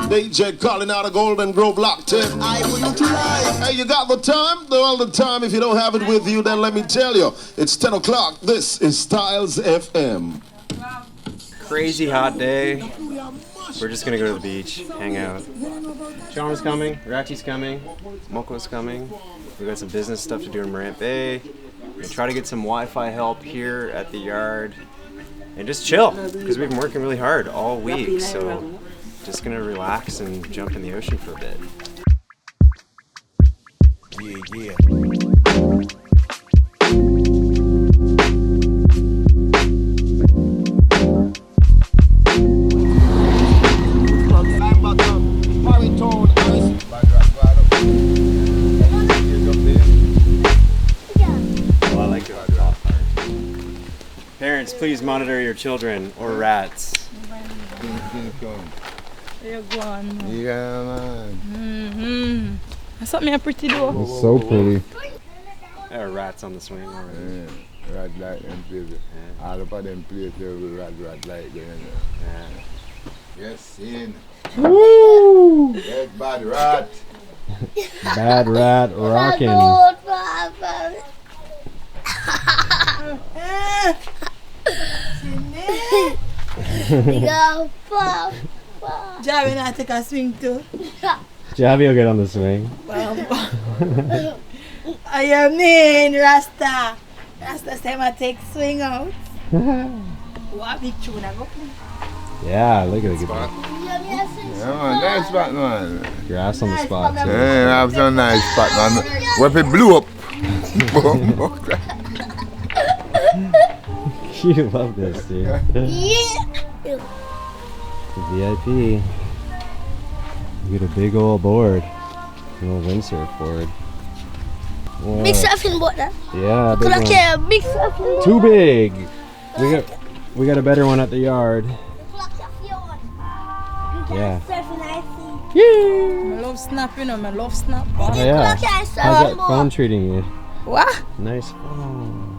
DJ calling out a Golden Grove locked in. I wouldn't lie. Hey, you got the time? All the time. If you don't have it with you, then let me tell you. It's 10 o'clock. This is Styles FM. Crazy hot day. We're just gonna go to the beach, hang out. Shawna's coming, Ratty's coming, Mokko's coming. We got some business stuff to do in Morant Bay. And try to get some Wi-Fi help here at the yard. And just chill, because we've been working really hard all week. So just gonna relax and jump in the ocean for a bit. Yeah. Parents, please monitor your children or rats. You're gone. Yeah, man. That's something pretty though. It's so pretty. There are rats on the swing already. Yeah, rat like them places. Yeah. All of them places with rat like them. Yeah. Yes, sin. Woo! Yes, bad rat. Bad rat rockin'. Javi, I take a swing too. Javi will get on the swing. I mean, Rasta. Rasta say I take swing out. What big tune I go play? Yeah, look at the good Yeah, man, nice spot, man. grass on the spot too. Yeah, I have some nice spot, man. What if it blew up? You love this, dude. VIP. You get a big old board. A little windsurf board. Whoa. Big surfing board, huh? Yeah, big Look one. here, big surfing board. Too big. We got a better one at the yard. Yeah. I love snap, you know, I love snap. Oh, yeah. How's that phone treating you? What? Nice phone.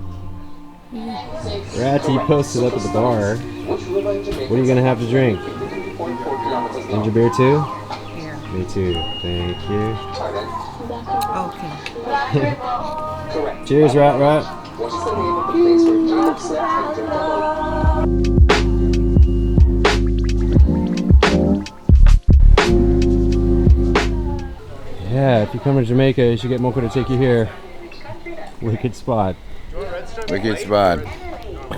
Ratty posted up at the bar. What are you gonna have to drink? Ginger beer too? Yeah. Me too. Thank you. Okay. Cheers, Rat. Yeah, if you come to Jamaica, you should get Mokko to take you here. Wicked spot. Wicked spot.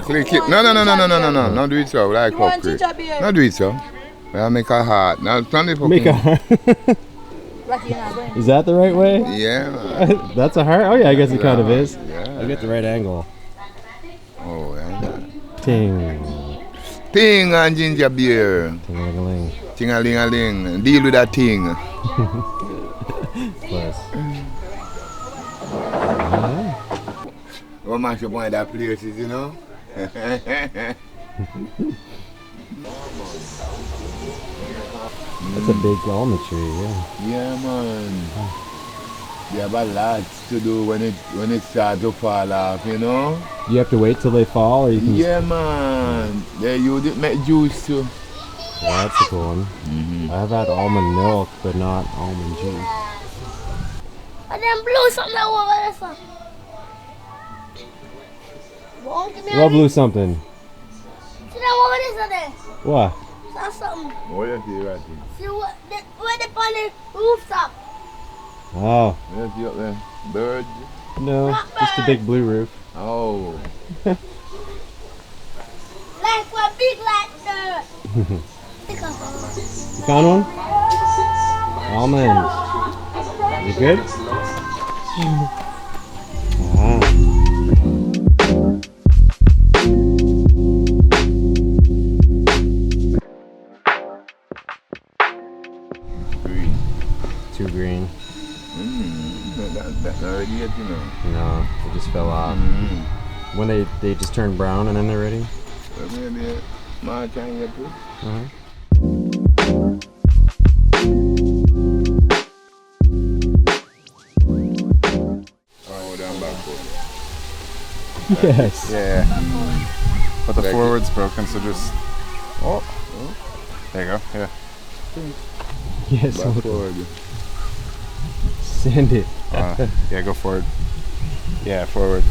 Click it. No. Don't do it so. Like concrete. Don't do it so. I'll make a heart. Now, Make a heart. Is that the right way? Yeah, man. That's a heart? Oh yeah, I guess it kind of is. Yeah. You get the right angle. Oh, yeah. Ting. Ting and ginger beer. Ting-a-ling-a-ling. Ting-a-ling-a-ling. Deal with that thing. Plus. What mash up one of that places, you know? That's a big almond tree, yeah. Yeah, man. They have a lot to do when it starts to fall off, you know? You have to wait till they fall, or you can Yeah, man. They use it make juice too. Yeah, that's a cool one. I've had almond milk, but not almond juice. And then blow something over there, son. What blew something? See that over there? What? That's something. Oh, you see right here. See what? Where they on the rooftop? Oh, You see up there? Birds? no, just a big blue roof. Oh. Like one big like that. You found one? Almond. Is it good? Ah. Green. Too green. That's not ready yet, you know. No, it just fell off. When they just turn brown and then they're ready. Well, maybe March and April. Oh, down back. Yes. Yeah. But the Like forward's broken, so just. Oh. There you go. Yeah. Yes. Back forward. Send it. Yeah, go forward. Yeah, forward.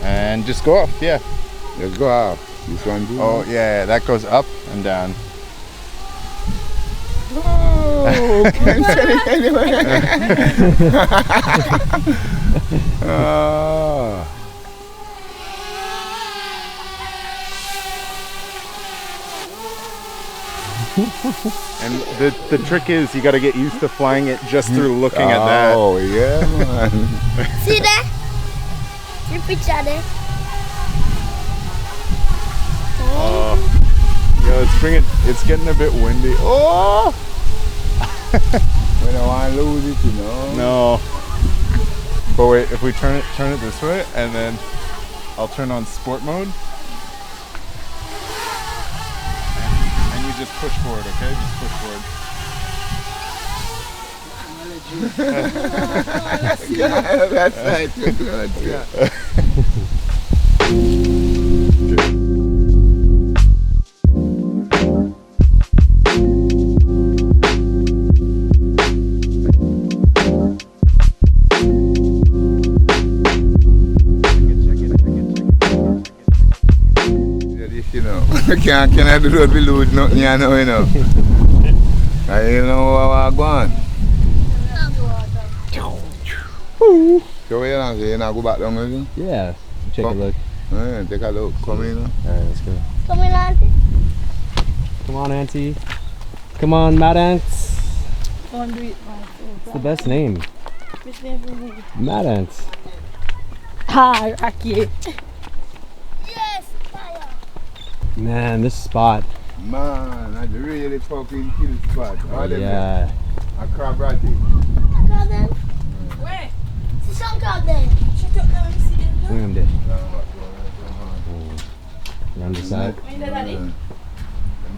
And just go up, yeah. Let's go up. This one too. Oh, yeah, that goes up and down. Oh, can't send it anywhere. Ah. And the trick is you got to get used to flying it just through looking at that. Oh, yeah, man. See that? See the picture there? Yo, it's getting a bit windy. Oh! We don't want to lose it, you know. No. But wait, if we turn it this way, and then I'll turn on sport mode. And you just push forward, okay? Just push forward. Yeah, that's right. Good. Yeah. Can I do that? We lose nothing, you know. I don't know what I'm going. So where you now? You now go back down, is it? Yeah. Check a look. Yeah, take a look. Come in. Alright, let's go. Come in, auntie. Come on, Auntie. Come on, Mad Ants. Don't do it, It's the best name. Mad Ants. Ah, Rocky. Yes, fire. Man, this spot. Man, that's really fucking kill spot. All them Yeah. a crab ratty. Crab them? Where? See some crab there. Shut up now and see them. Bring them there. Around the side.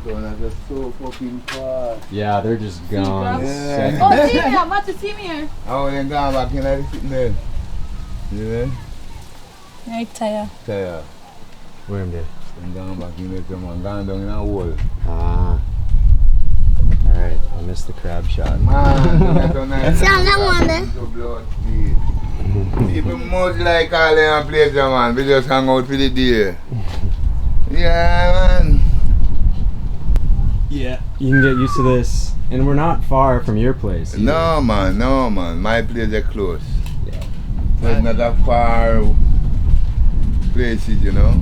That's just so fucking fast. Yeah, they're just gone. Yeah. Oh, see me here. I'm about to see me here. Oh, then gone back in there sitting there. Yeah? Right, tired. Tired. Where am there? Then gone back in there, someone gone down in a hole. Ah. Alright, I missed the crab shot. Man, that's so nice. See that one there? So blood speed. People most like all them places, man. We just hang out for the day. Yeah, man. Yeah. You can get used to this. And we're not far from your place. either. No, man. My place is close. Yeah. It's not a far places, you know.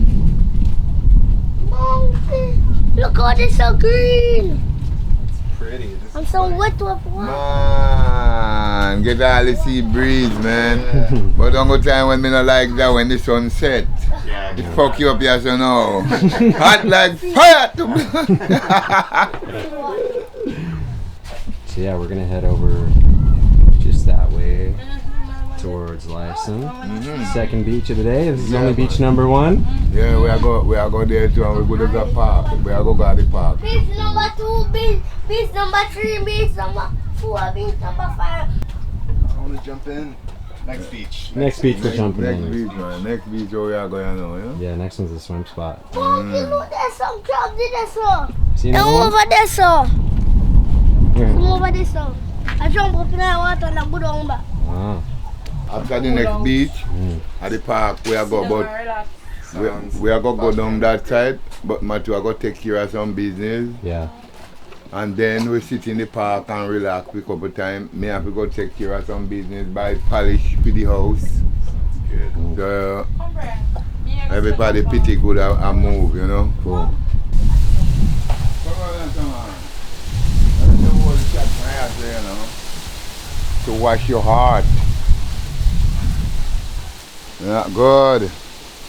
Monkey. Look how this so green. Pretty. I'm so wet with water. Man, get all the sea breeze, man. But don't go time when me not like that when the sun set. Yeah. It fuck you up, yes or no. Hot like fire. So yeah, we're gonna head over just that way towards Lysson. Second beach of the day. This is only beach number 1. Yeah, we are go there too, and we go to the park. We are go to the park. Beach number 2, beach number 3, beach number 4, beach number 5. I want to jump in. Next beach. Next beach we're jumping Next in. beach, man. Next beach where we are going now, yeah? Yeah, next one's a swim spot. Monkey, look, there's some crabs in there, so. See They're another one? over there, so. Where? Come over there, so. I jump up in the water and I go down back. Ah. After the next beach, at the park, we are go about. We are going to go down that side, but Matthew are going to take care of some business. Yeah. And then we sit in the park and relax a couple times. Me have to go take care of some business, buy polish for the house. So everybody pretty good and move, you know. Cool. To wash your heart. Yeah, good.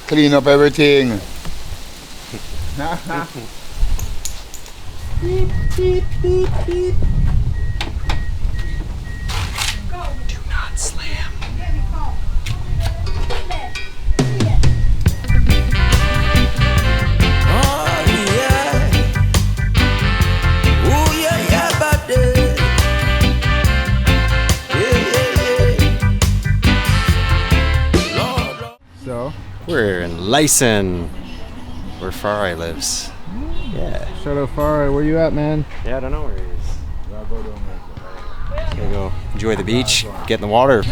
Clean up everything. Beep, beep, beep, beep. Do not slam. So, we're in Lysson, where Farai lives. Yeah. Shout out Far. Where you at, man? Yeah, I don't know where he is. Just gonna go enjoy the beach, get in the water.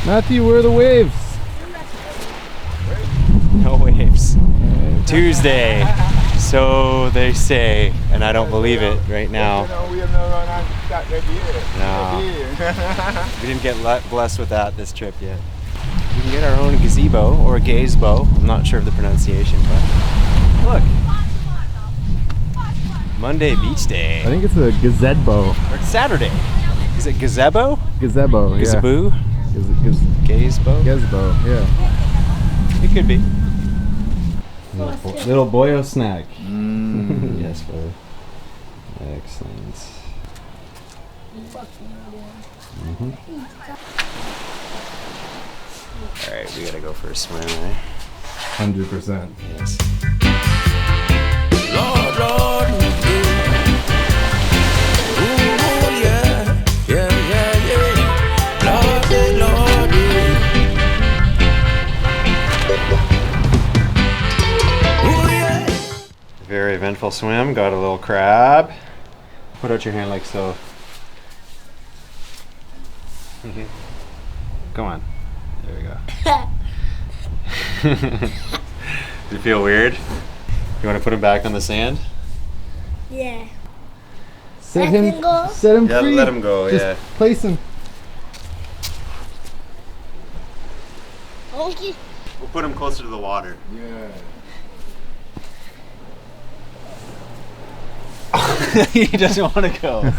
Matthew, where are the waves? No waves. Tuesday. So they say, and I don't believe it right now. No. We didn't get blessed with that this trip yet. We can get our own gazebo or gazebo. I'm not sure of the pronunciation, but look. Monday beach day. I think it's a gazebo. Or it's Saturday. Is it gazebo? Gazebo, yeah. Gazebo? Gazebo? Gazebo, yeah. It could be. Little boyo snack. Yes, brother. Excellent. Alright, we gotta go for a swim, eh? 100%. Yes. Lord, Lord, ooh, yeah, yeah, yeah, yeah. Lordy, Lordy. Ooh, yeah. Very eventful swim. Got a little crab. Put out your hand like so. Go on. There we go. Does it feel weird? You want to put him back on the sand? Yeah. Set Let him go. Set him Yeah, free. let him go, Just yeah. place him. Okay. We'll put him closer to the water. Yeah. He doesn't want to go.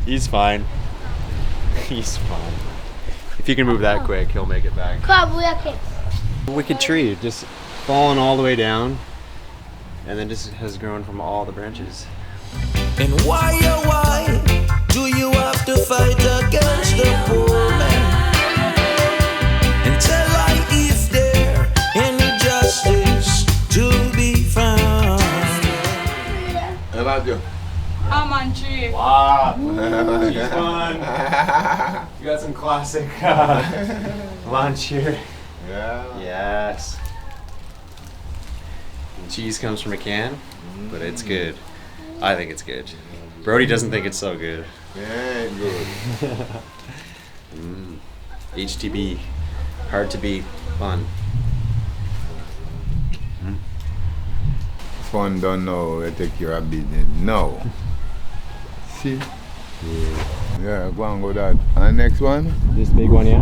He's fine. He's fine. If you can move that quick, he'll make it back. Crab, we are kids. A wicked tree, just fallen all the way down, and then just has grown from all the branches. And why, oh why, do you have to fight against the poor man? And tell I if there any justice to be found. How about you? Almond tree. Wow, she's fun. You got some classic lunch here. Yeah. Yes. And cheese comes from a can, but it's good. I think it's good. Brodie doesn't think it's so good. Yeah, good. HTB, hard to beat, fun. Fun don't know we take care of business. No. See? Yeah, go and go that. And next one? This big one, yeah?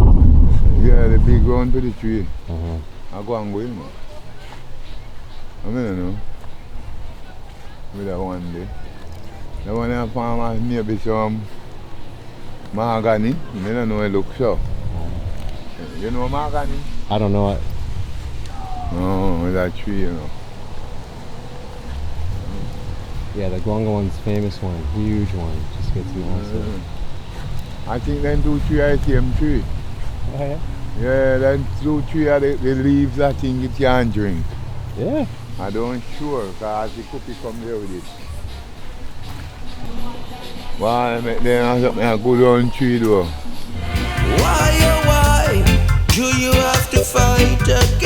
Yeah, the big one to the tree. Uh-huh. I go and go in. I don't know. With that one day. The one I found maybe some mahogany. I don't know it looks so. You know mahogany? I don't know it. No, with that tree, you know. Yeah, the guanga one's famous one. Huge one. Just gets massive. I think them 2 trees are the same tree. Oh, yeah? Yeah, them 2 trees are the leaves I think it can drink. Yeah. I don't sure, because the cookie come there with it. Well, then I a good on tree though. Why, oh why, do you have to fight against